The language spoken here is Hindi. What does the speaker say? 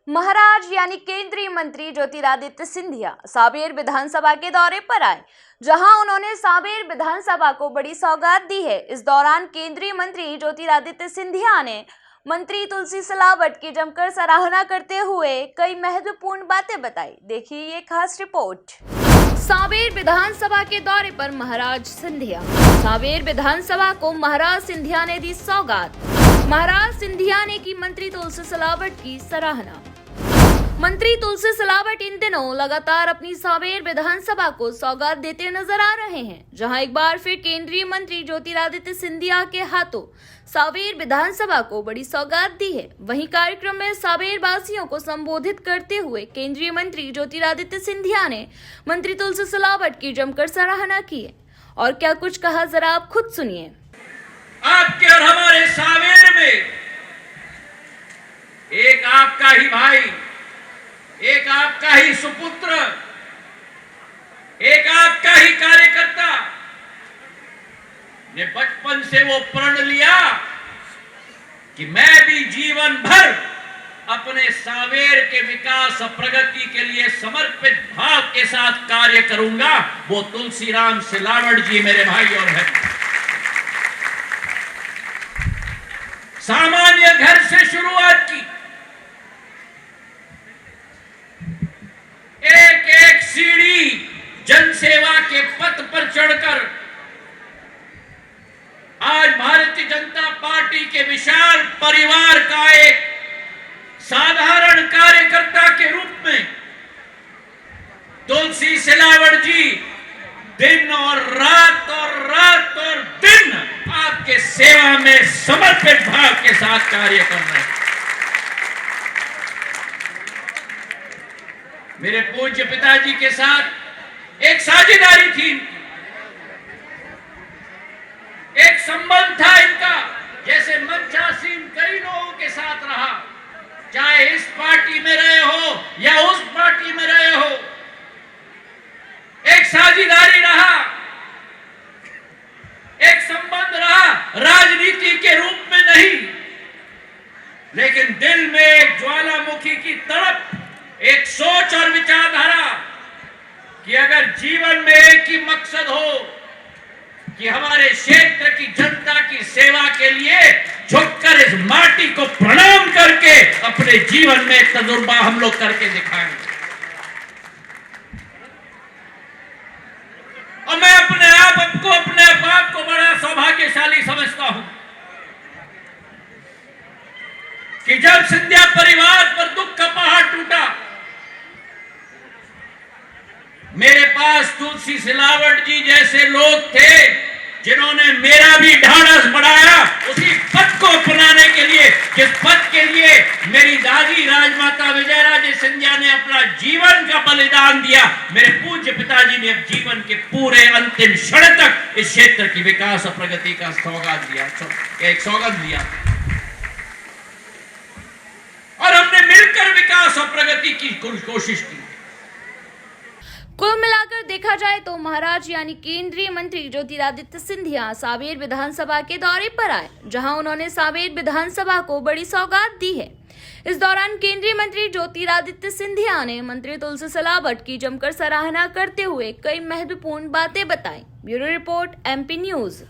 महाराज यानी केंद्रीय मंत्री ज्योतिरादित्य सिंधिया सांवेर विधानसभा के दौरे पर आए, जहां उन्होंने सांवेर विधानसभा को बड़ी सौगात दी है। इस दौरान केंद्रीय मंत्री ज्योतिरादित्य सिंधिया ने मंत्री तुलसी सिलावट की जमकर सराहना करते हुए कई महत्वपूर्ण बातें बताई। देखिए ये खास रिपोर्ट। सांवेर विधानसभा के दौरे पर महाराज सिंधिया। सांवेर विधानसभा को महाराज सिंधिया ने दी सौगात। महाराज सिंधिया ने की मंत्री तुलसी सिलावट की सराहना। मंत्री तुलसी सिलावट इन दिनों लगातार अपनी सांवेर विधानसभा को सौगात देते नजर आ रहे हैं, जहां एक बार फिर केंद्रीय मंत्री ज्योतिरादित्य सिंधिया के हाथों सांवेर विधानसभा को बड़ी सौगात दी है। वहीं कार्यक्रम में सांवेर वासियों को संबोधित करते हुए केंद्रीय मंत्री ज्योतिरादित्य सिंधिया ने मंत्री तुलसी सिलावट की जमकर सराहना की है। और क्या कुछ कहा, जरा आप खुद सुनिए। आपके और हमारे सांवेर में एक आपका ही भाई, एक आपका ही सुपुत्र, एक आपका ही कार्यकर्ता ने बचपन से वो प्रण लिया कि मैं भी जीवन भर अपने सांवेर के विकास और प्रगति के लिए समर्पित भाव के साथ कार्य करूंगा। वो तुलसीराम सिलावट जी मेरे भाई और बहन। सामान्य घर से शुरुआत की, एक एक सीढ़ी जनसेवा के पथ पर चढ़कर आज भारतीय जनता पार्टी के विशाल परिवार का एक साधारण कार्यकर्ता के रूप में तुलसी सिलावट जी दिन और रात और दिन आपके सेवा में समर्पित भाव के साथ कार्य कर रहे हैं। मेरे पूज्य पिताजी के साथ एक साझेदारी थी, एक संबंध था इनका, जैसे मंचासीन कई लोगों के साथ रहा, चाहे इस पार्टी में रहे हो या उस पार्टी में रहे हो। एक साझेदारी रहा, एक संबंध रहा, राजनीति के रूप में नहीं, लेकिन दिल में एक ज्वालामुखी की तड़प, एक सोच और विचारधारा कि अगर जीवन में एक ही मकसद हो कि हमारे क्षेत्र की जनता की सेवा के लिए झुककर इस माटी को प्रणाम करके अपने जीवन में एक तजुर्बा हम लोग करके दिखाएंगे। और मैं अपने आप को बड़ा सौभाग्यशाली समझता हूं कि जब सिंधिया परिवार पर दुख का पहाड़ टूटा, मेरे पास तुलसी सिलावट जी जैसे लोग थे जिन्होंने मेरा भी ढाढ़स बढ़ाया उसी पद को अपनाने के लिए, जिस पद के लिए मेरी दादी राजमाता विजयराजे सिंधिया ने अपना जीवन का बलिदान दिया। मेरे पूज्य पिताजी ने जीवन के पूरे अंतिम क्षण तक इस क्षेत्र की विकास और प्रगति का सौगात दिया, एक सौगात दिया, और हमने मिलकर विकास और प्रगति की कोशिश की। कुल मिलाकर देखा जाए तो महाराज यानी केंद्रीय मंत्री ज्योतिरादित्य सिंधिया सांवेर विधानसभा के दौरे पर आए, जहां उन्होंने सांवेर विधानसभा को बड़ी सौगात दी है। इस दौरान केंद्रीय मंत्री ज्योतिरादित्य सिंधिया ने मंत्री तुलसी सिलावट की जमकर सराहना करते हुए कई महत्वपूर्ण बातें बताई। Bureau report, MP news.